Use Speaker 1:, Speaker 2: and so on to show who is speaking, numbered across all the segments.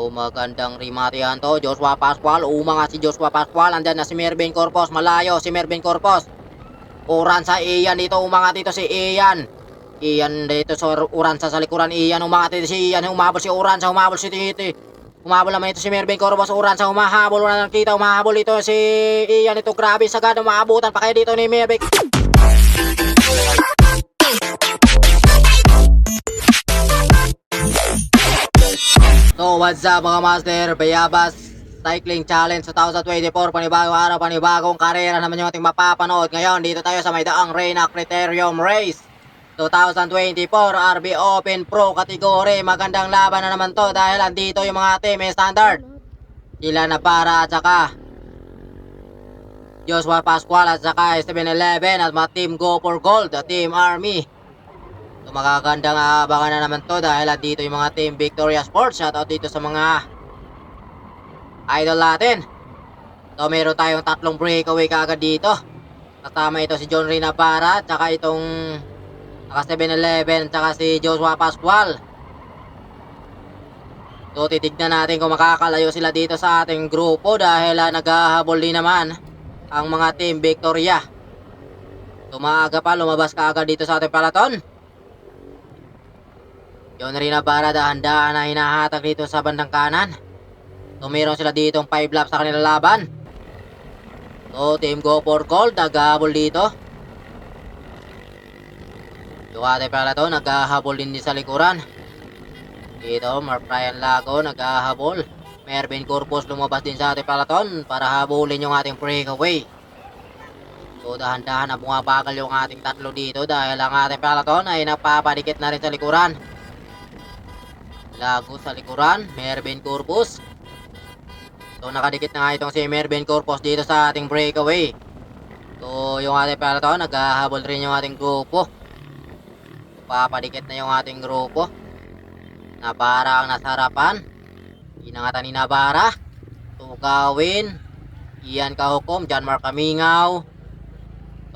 Speaker 1: Magandang remate yan to. Joshua Pascual. Umangat si Joshua Pascual. Andyan na si Mervin Corpus. Malayo si Mervin Corpus. Uransa Ian dito. Umangat dito si Ian. Ian dito sa Uransa sa likuran. Ian umangat dito si Ian. Humabol si Uransa. Humabol si Titi. Humabol naman ito si Mervin Corpus. Uransa humahabol. Wala nakita. Humahabol ito si Ian. Ito grabe. Sagad. Umaabutan pa kayo dito ni Mervin. So what's up mga master, Bayabas Cycling Challenge 2024, panibagong araw, panibagong karera naman yung ating mapapanood. Ngayon dito tayo sa may daang Reyna Criterium Race 2024 RB Open Pro category. Magandang laban na naman to dahil andito yung mga team standard. Sila Navarra at saka Joshua Pascual at saka 7-Eleven at mga team Go for Gold at Team Army. So magagandang abangan na naman to dahil dito yung mga team Victoria Sports. Shoutout dito sa mga idol natin. So meron tayong tatlong breakaway kaagad dito. Kasama ito si John Ray Navarra, tsaka itong naka 7-Eleven, tsaka si Joshua Pascual. So titignan natin kung makakalayo sila dito sa ating grupo dahil naghahabol din naman ang mga team Victoria. So maaga pa lumabas kaagad dito sa ating peloton. Yun rin na para dahan-dahan na hinahatag dito sa bandang kanan. So meron sila ditong 5 laps sa kanilang laban. So team Go for Gold naghahabol dito. Yung ating peloton naghahabol din sa likuran. Dito Mark Ryan Lago naghahabol. Mervin Corpus lumabas din sa ating peloton para habulin yung ating breakaway. So dahan-dahan na bumabagal yung ating tatlo dito dahil ang ating peloton ay napapadikit na rin sa likuran. Lago sa likuran, Mervin Corpus. So nakadikit na nga itong si Mervin Corpus dito sa ating breakaway. So yung ating peloton naghahabol rin yung ating grupo. Papadikit na yung ating grupo. Navarra ang nasa harapan. Inangatan ni Navarra. Tugawin. Ian Kahukom, John Mark Kamingaw.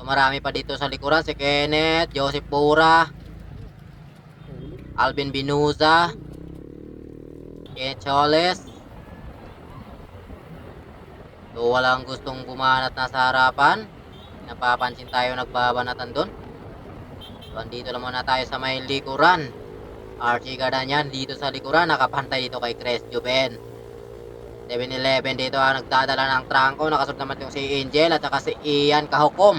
Speaker 1: So marami pa dito sa likuran, si Kenneth, Joseph Bura, Alvin Binuza, Choles. So walang gustong bumanat na sa harapan. Napapansin tayo nagbabanatan doon. So andito lang muna tayo sa may likuran. Archie Gardanyan dito sa likuran, nakapantay dito kay Chris Juben. 7-Eleven dito nagdadala ng trangko. Nakasunod naman yung si Angel at saka si Ian Kahukom.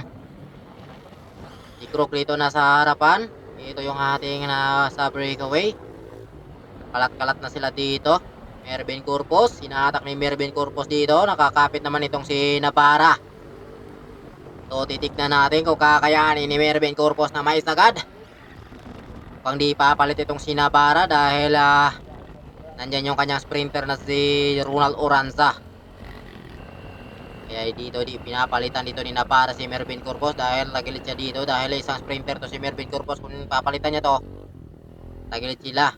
Speaker 1: Si Crook dito nasa harapan. Ito yung ating nasa breakaway. Kalat-kalat na sila dito. Mervin Corpus, hinahatak ni Mervin Corpus dito. Nakakapit naman itong si Navarra. So titignan natin kung kakayanin ni Mervin Corpus na mais agad. Pang di papalit itong si Navarra dahil nandyan yung kanyang sprinter na si Ronald Uranza. Kaya dito pinapalitan dito ni Navarra si Mervin Corpus dahil tagilid siya dito dahil isang sprinter to si Mervin Corpus. Kung papalitan niya to, tagilid sila.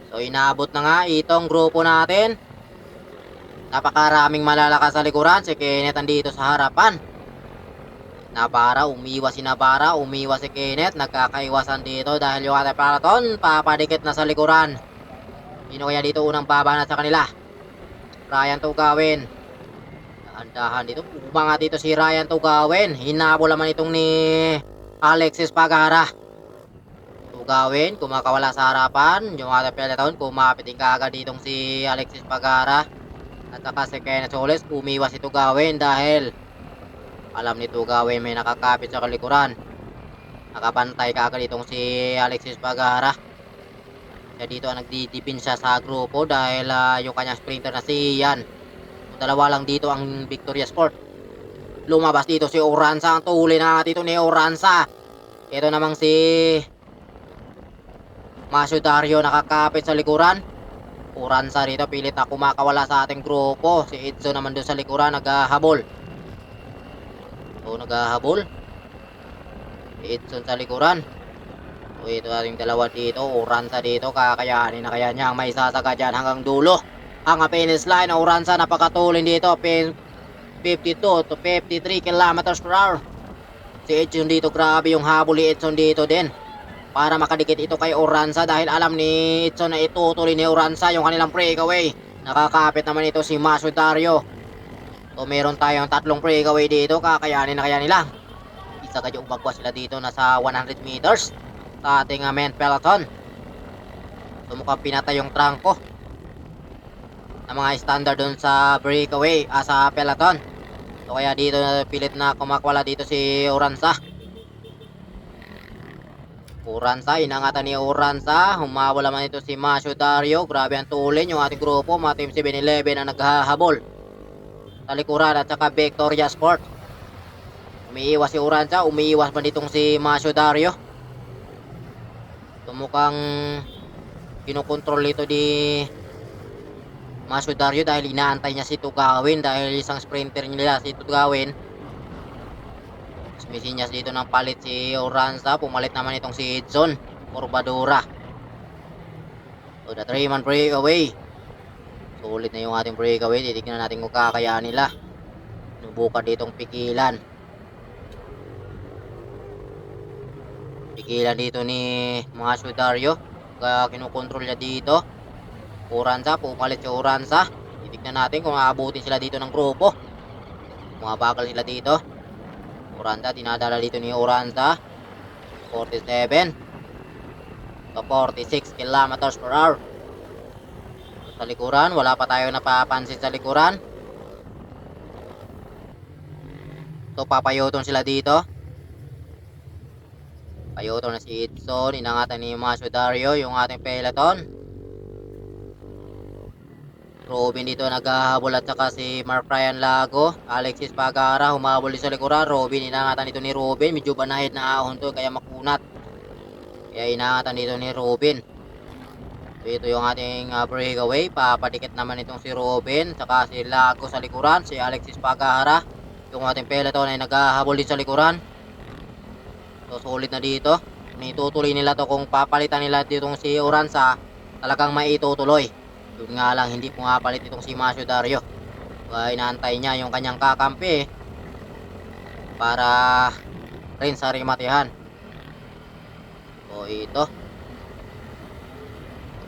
Speaker 1: So inaabot na nga itong grupo natin. Napakaraming malalakas sa likuran. Si Kenneth andito sa harapan. Navarra, umiwas si Navarra, umiwas si Kenneth. Nagkakaiwasan dito dahil yung ating peloton papadikit na sa likuran. Sino kaya dito unang babanat sa kanila? Ryan Tugawin. Dahan-dahan dito. Umangat dito si Ryan Tugawin. Hinabol naman itong ni Alexis Pagara. Tugawin, kumakawala sa harapan. Yung ating peloton, kumapitin kaagad ditong si Alexis Pagara. At saka si Kenneth Soles, umiwas si Tugawin dahil alam ni Tugawin may nakakapit sa kalikuran. Nakapantay kaagad itong si Alexis Pagara. Kaya dito nagdidipin siya sa grupo dahil yung kanyang sprinter na si Ian. Dalawa lang dito ang Victoria Sport. Lumabas dito si Uranza. Ang tuhuli na dito ni Uranza. Ito namang si Masyo Dario nakakapit sa likuran. Uranza rito pilit na kumakawala sa ating grupo. Si Edson naman doon sa likuran naghahabol. So naghahabol si Edson sa likuran. So ito ating dalawa dito. Uranza dito, kakayanin na kaya niya ang may sasaga dyan hanggang dulo. Ang finish line ng Uranza napakatulin dito. 52 to 53 kilometers per hour. Si Edson dito, grabe yung habol ni Edson dito din. para makadikit ito kay Oranza dahil alam ni Itson na itutuloy ni Oranza yung kanilang breakaway. Nakakapit naman ito si Masio Dario. So meron tayong tatlong breakaway dito, kakayanin na kaya nila. Isa kayo umagwas sila dito, nasa 100 meters sa ating main peloton. So mukhang pinatay yung trangko ng mga standard dun sa breakaway, sa peloton. So kaya dito pilit na kumakwala dito si Oranza. Inangatan ni Oranza. Humawala naman ito si Masio Dario. Grabe ang tulin yung ating grupo. Mga Team 7-Eleven ang naghahabol sa likuran at saka Victoria Sport. Umiiwas si Oranza. Umiiwas man ditong si Masio Dario. Mukhang kinukontrol ito di Masio Dario dahil inaantay niya si Tugawin. Dahil isang sprinter nila si Tugawin. Misinyas dito ng palit si Oranza. Pumalit naman itong si Edson Corbadora. So the 3-man breakaway. Sulit na yung ating breakaway. Titignan natin kung kakayaan nila. Nubukan ditong pikilan. Pikilan dito ni Masio Dario. Kinukontrol niya dito. Oranza, pumalit si Oranza. Titignan natin kung aabutin sila dito ng grupo. Mabagal sila dito. Oranza, dinadala dito ni Oranza. 47 to 46 kilometers per hour. Sa likuran, wala pa tayo napapansin sa likuran. So papayuton sila dito. Payuton na si Edson. Inangatan ni Masio Dario yung ating peloton. Robin dito naghahabol at saka si Mark Ryan Lago. Alexis Pagara humabol sa likuran. Robin, inangatan dito ni Robin. Medyo banahid na ahon to kaya makunat. Kaya inangatan dito ni Robin. So ito yung ating breakaway. Papadikit naman itong si Robin. Saka si Lago sa likuran. Si Alexis Pagara. Yung ating peloton ay naghahabol din sa likuran. So solid na dito. Itutuloy nila to kung papalitan nila ditong si Oranza. Talagang maitutuloy. Yun nga lang, hindi po nga palit itong si Masio Dario. Inaantay niya yung kanyang kakampi para rin sa rimatihan. So ito,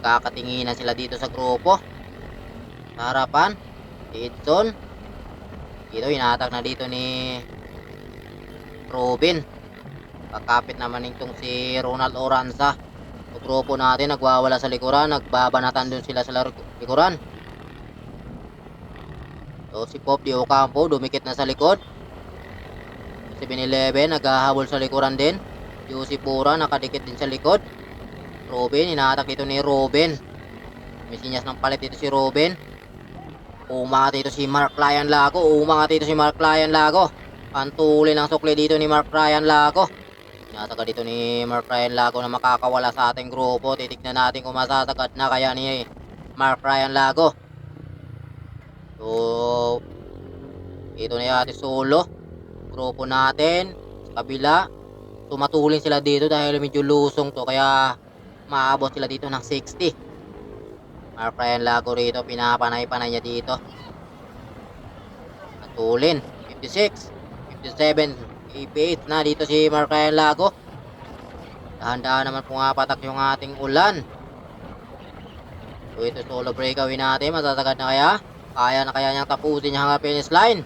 Speaker 1: kakatinginan sila dito sa grupo. Sa harapan si Edson. Dito inatak na dito ni Robin. Kakapit naman itong si Ronald Oranza. Yung grupo natin nagwawala sa likuran. Nagbabanatan dun sila sa likuran. So si Pop Di Ocampo dumikit na sa likod. 7-Eleven naghahabol sa likuran din. Yusip Pura nakadikit din sa likod. Robin, inaatak dito ni Robin. May sinyas ng palit dito si Robin. Umangat dito si Mark Ryan Lago. Pantulin ang sukli dito ni Mark Ryan Lago. Inataka dito ni Mark Ryan Lago na makakawala sa ating grupo. Titignan natin kung masasagad na kaya ni Mark Ryan Lago. So ito na yung ating solo grupo natin sa kabila. Tumatulin sila dito dahil medyo lusong to, kaya maabot sila dito ng 60. Mark Ryan Lago rito, pinapanay-panay niya dito. Natulin 56, 57, 58 na dito si Mark Ryan Lago. Dahan-dahan naman pumapatak yung ating ulan. So ito solo breakaway natin, masasagad na kaya? Kaya na kaya niyang tapusin yung hanggang finish line.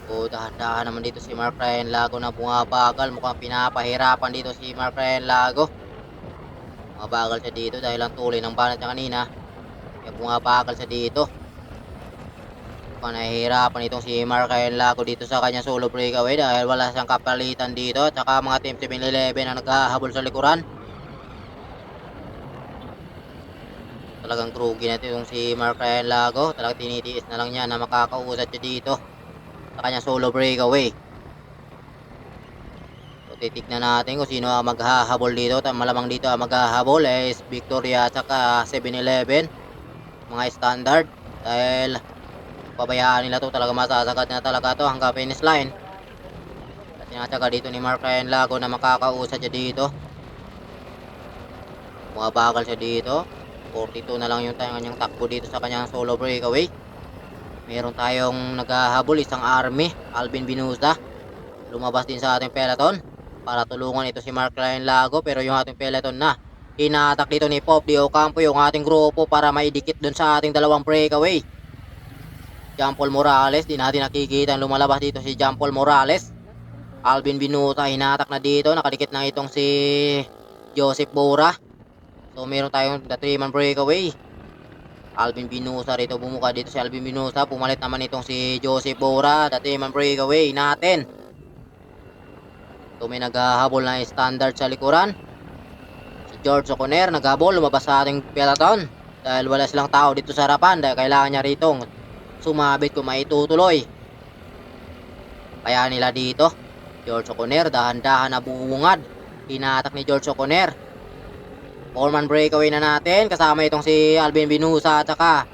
Speaker 1: So dahan-dahan naman dito si Mark Ryan Lago na bumabagal. Mukhang pinapahirapan dito si Mark Ryan Lago. Mabagal siya dito dahil ang tuloy ng banat niya kanina. Kaya bumabagal siya dito. Mukhang nahihirapan itong si Mark Ryan Lago dito sa kanya solo breakaway dahil wala siyang kapalitan dito. At saka mga Team 7-Eleven na naghahabol sa likuran. Talagang grugi na itong si Mark Ryan Lago. Talagang tinitiis na lang niya na makakausat siya dito sa kanya solo breakaway. So titignan natin kung sino ang maghahabol dito. Malamang dito ang maghahabol is Victoria at saka 7-Eleven, mga standard, dahil pabayaan nila to, talaga masasagad na talaga to hanggang finish line. At sinasaka dito ni Mark Ryan Lago na makakausat siya dito. Bumabagal siya dito. 42 na lang yung kanyang takbo dito sa kanyang solo breakaway. Meron tayong naghahabol, isang army, Alvin Binusa. Lumabas din sa ating peloton. para tulungan ito si Mark Ryan Lago, pero yung ating peloton na hinatak dito ni Pop Di Ocampo yung ating grupo para maidikit dun sa ating dalawang breakaway. John Paul Morales, di natin nakikita lumalabas dito si John Paul Morales. Alvin Binuta hinatak na dito, nakadikit na itong si Joseph Bora. So meron tayong the 3-man breakaway. Alvin Binusa rito, bumuka dito si Alvin Binusa, pumalit naman itong si Joseph Bora, the 3-man breakaway natin. So may naghahabol na standard sa likuran. Si George O'Connor naghabol, lumabas sa ating peloton dahil wala silang tao dito sa harapan dahil kailangan niya rito sumabit kung maitutuloy. Kaya nila dito George O'Connor dahan-dahan na bungad, hinatak ni George O'Connor. 4-man breakaway na natin, kasama itong si Alvin Binusa at saka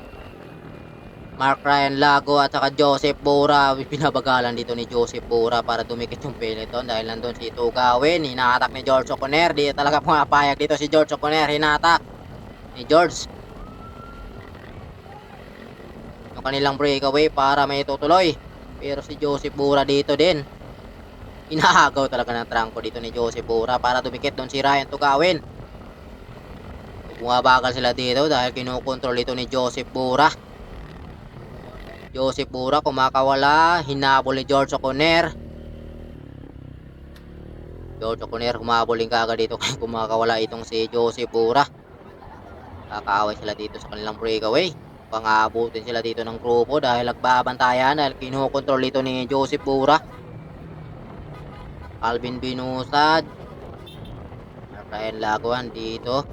Speaker 1: Mark Ryan Lago at saka Joseph Bora. Pinabagalan dito ni Joseph Bora para dumikit yung peloton dahil nandun si Tugawin. Hinatak ni George O'Connor, di talaga pumapayag dito si George O'Connor. Hinatak ni George yung kanilang breakaway para may tutuloy, pero si Joseph Bora dito din inaagaw talaga ng trangko dito ni Joseph Bora para dumikit doon si Ryan Tugawin. Bumabagal sila dito dahil kinukontrol ito ni Joseph Bora. Joseph Bora kumakawala, hinabol ni George O'Connor. George O'Connor humaboling kagad dito kaya kumakawala itong si Joseph Bora. Kakaaway sila dito sa kanilang breakaway. Pang-aabutin sila dito ng grupo dahil nagbabantayan dahil kinukontrol ito ni Joseph Bora. Alvin Binusad, Ryan Laguan dito.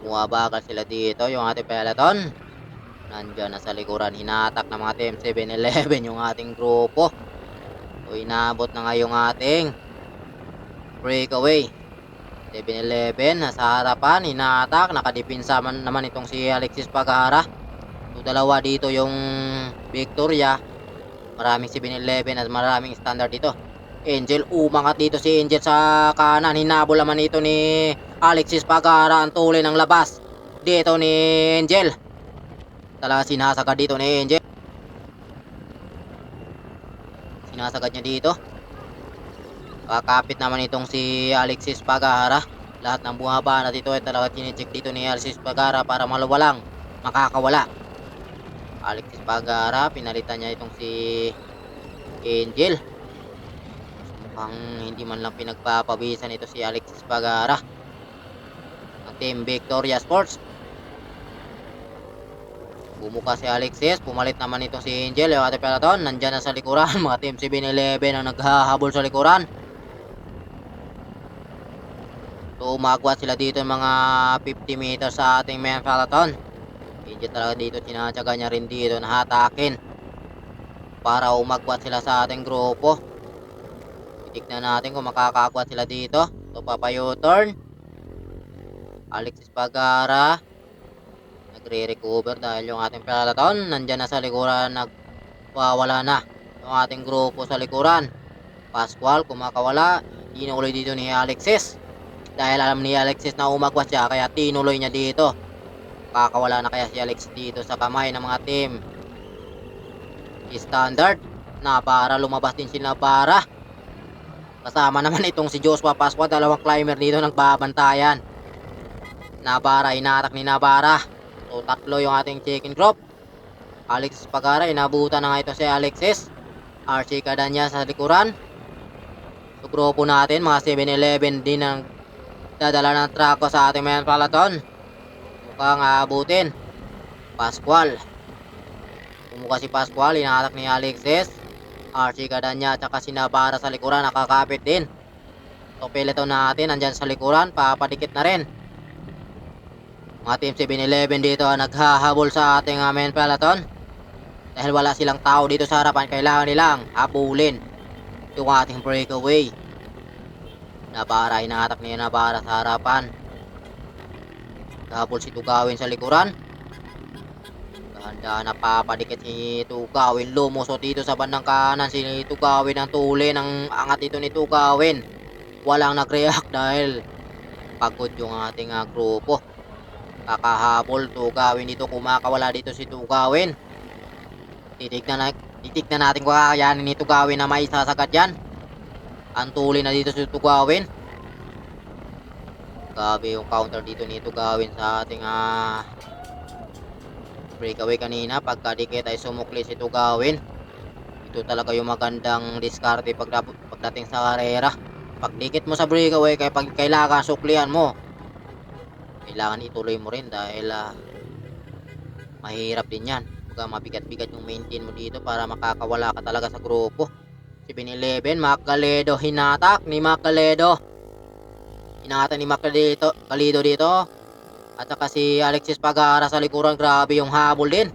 Speaker 1: Bumabagal sila dito yung ating peloton. Nandiyan na sa likuran, hinatak ng mga Team 7-Eleven yung ating grupo. So inabot na nga yung ating breakaway. 7-Eleven nasa harapan, hinatak, nakadipinsa naman itong si Alexis Pagara. So dalawa dito yung Victoria. Maraming 7-Eleven at maraming standard dito. Angel, umangat dito si Angel sa kanan, hinabol naman ito ni Alexis Pagara ang tuloy ng labas dito ni Angel. Talaga sinasagad dito ni Angel. Sinasagad niya dito. Kakapit naman itong si Alexis Pagara. Lahat ng bumaba na dito ay talaga chinecheck dito ni Alexis Pagara para maluwalang makakawala. Alexis Pagara, pinalitan niya itong si Angel. Mukhang hindi man lang pinagpapabisan ito si Alexis Pagara ng Team Victoria Sports. Bumuka si Alexis, pumalit naman itong si Angel, yung ating peloton. Nandyan na sa likuran, mga Team 7-Eleven ang naghahabol sa likuran. So umagwat sila dito mga 50 meters sa ating main peloton. Angel talaga dito, sinatsaga niya rin dito na hatakin para umagwat sila sa ating grupo. Tignan natin kung makakagwat sila dito. So papa-U-turn. Alexis Pagara nagre-recover dahil yung ating peloton nandyan na sa likuran, nagwawala na yung ating grupo sa likuran. Pascual kumakawala, tinuloy dito ni Alexis dahil alam ni Alexis na umagwas siya kaya tinuloy niya dito. Kakawala na kaya si Alexis dito sa kamay ng mga team standard. Navarra, lumabas din si Navarra. Kasama naman itong si Joshua Pascual, dalawang climber dito nagbabantayan. Navarra, inatak ni Navarra. So tatlo yung ating chicken group. Alexis Pagara, inabutan na nga ito si Alexis. RC Cadanya sa likuran. So grupo natin, mga 7-Eleven din ang dadala ng trako sa ating main peloton. Mukhang aabutin. Pascual. Bumuka si Pascual, inatak ni Alexis. RC Cadanya at saka si Navarra sa likuran, nakakapit din. So peloton natin, nandyan sa likuran, papadikit na rin. Mga Team 7-Eleven dito naghahabol sa ating main peloton. Dahil wala silang tao dito sa harapan, kailangan nilang habulin yung ating breakaway. Navarra, inatak ni Navarra sa harapan. Habol si Tugawin sa likuran. Dahan-dahan napapadikit si Tugawin. Lumusot dito sa bandang kanan si Tugawin. Ang tuli ng angat dito ni Tugawin. Walang nag-react dahil pagod yung ating grupo. Kakahabol Tugawin dito, kumakawala dito si Tugawin. Titignan natin kung kakayanin ni Tugawin na may sasagad yan. Antulin na dito si Tugawin. Grabe yung counter dito ni Tugawin sa ating breakaway kanina. Pagkadikit ay sumukli si Tugawin. Ito talaga yung magandang diskarte pagdating sa karera. Pagdikit mo sa breakaway, kaya pag kailangan suklian mo, kailangan ituloy mo rin dahil mahirap din yan. Mabigat-bigat yung maintain mo dito para makakawala ka talaga sa grupo. 7-11, Macaledo hinatak ni Macaledo. Hinata ni Macaledo dito. At saka si Alexis Pagara sa likuran, grabe yung habol din.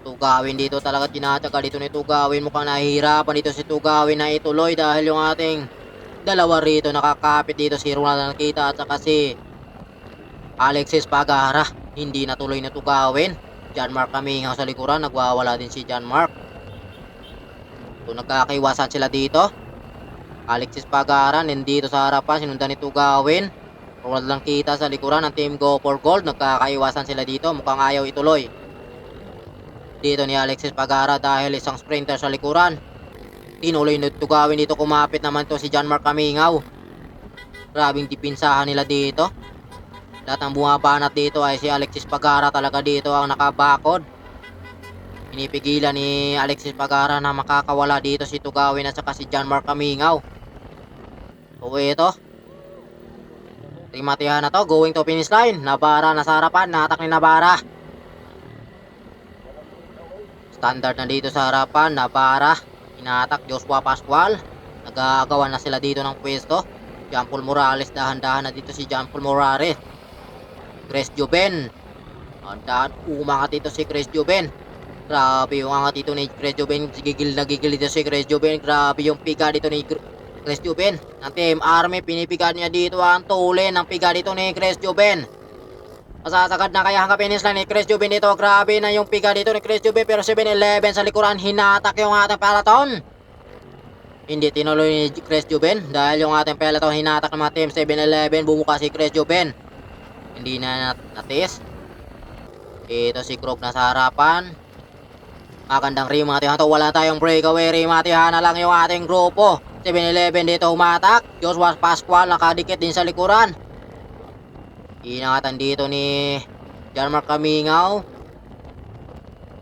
Speaker 1: Tugawin dito talaga, tinatsaga dito ni Tugawin. Mukhang nahihirapan dito si Tugawin na ituloy dahil yung ating dalawa rito nakakapit dito, si Ronald Nakita at saka si Alexis Pagara. Hindi natuloy na Tugawin. John Mark Kamingaw sa likuran, nagwawala din si John Mark. So nagkakaiwasan sila dito. Alexis Pagara nandito sa harapan, sinundan ni Tugawin. Ronald Nakita sa likuran ng Team Go for Gold, nagkakaiwasan sila dito. Mukhang ayaw ituloy dito ni Alexis Pagara dahil isang sprinter sa likuran. Tinuloy na Tugawin dito, kumapit naman to si John Mark Kamingaw. Grabing dipinsahan nila dito. Lahat ng bumabanat dito ay si Alexis Pagara talaga dito ang nakabakod. Pinipigilan ni Alexis Pagara na makakawala dito si Tugawin at saka si John Mark Kamingaw. So ito, rimatihan na to, going to finish line. Navarra nasa harapan, natak ni Navarra. Standard na dito sa harapan, Navarra, inatak Joshua Pascual. Nagagawa na sila dito ng pwesto. John Paul Morales, dahan-dahan na dito si John Paul Morales. Chris Juben, dahan umangat dito si Chris Juben. Grabe yung angat dito ni Chris Juben, gigil na gigil dito si Chris Juben. Grabe yung piga dito ni Chris Juben ng Team Army, pinipiga niya dito ang tulin ng piga dito ni Chris Juben. Masasagad na kaya hanggang finish line ni Chris Juben dito. Grabe na yung piga dito ni Chris Juben, pero 7-11 sa likuran, hinatak yung ating peloton. Hindi tinuloy ni Chris Juben dahil yung ating peloton hinatak ng mga Team 7-11. Bumuka si Chris Juben, hindi na natis. Ito si Krog na sa harapan. Magandang rimatihan to, wala tayong breakaway. Rimatihan na lang yung ating grupo. 7-11 dito umatak. Joshua Pascual nakadikit din sa likuran. Inangatan dito ni John Mark Kamingaw.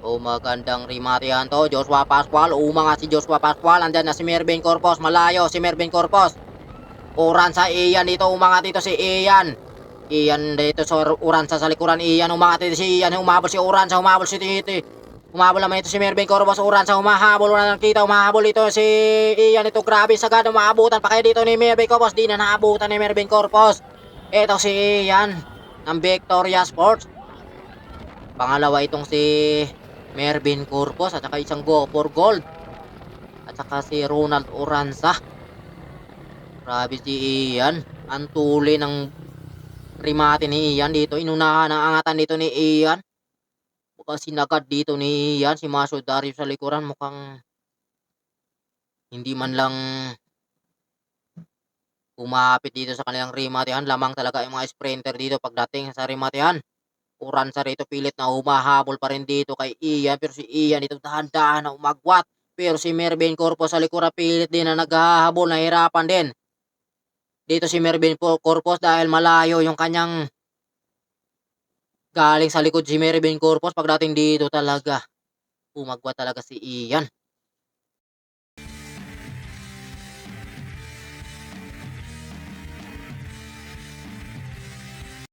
Speaker 1: O magandang rimatihan to. Joshua Pascual, umangat si Joshua Pascual. Andyan na si Mervin Corpos, malayo si Mervin Corpos. Uransa Ian dito, umangat dito si Ian. Ian dito sa Uransa sa likuran. Ian umangat dito si Ian, humabol si Uransa, humabol si Titi. Humabol naman ito si Mervin Corpos. Uransa humahabol, wala nakita, humahabol ito si Ian. Ito grabe sagad, umaabutan pa kayo dito ni Mervin Corpos. Di na naabutan ni Mervin Corpos. Ito si Ian ng Victoria Sports. Pangalawa itong si Mervin Corpos at saka isang Go for Gold. At saka si Ronald Uransa. Grabe si Ian. Ang tuli ng rimate ni Ian dito. Inunahan ang angatan dito ni Ian. Mukhang sinagad dito ni Ian. Si Maso Dario sa likuran mukhang hindi man lang umapit dito sa kanilang rimatihan. Lamang talaga yung mga sprinter dito pagdating sa rimatihan. Uransa rito pilit na humahabol pa rin dito kay Ian. Pero si Ian dito dahan-dahan na umagwat. Pero si Mervin Corpos sa likuran pilit din na naghahabol. Nahirapan din dito si Mervin Corpos dahil malayo yung kanyang galing sa likod si Mervin Corpos. Pagdating dito talaga umagwat talaga si Ian.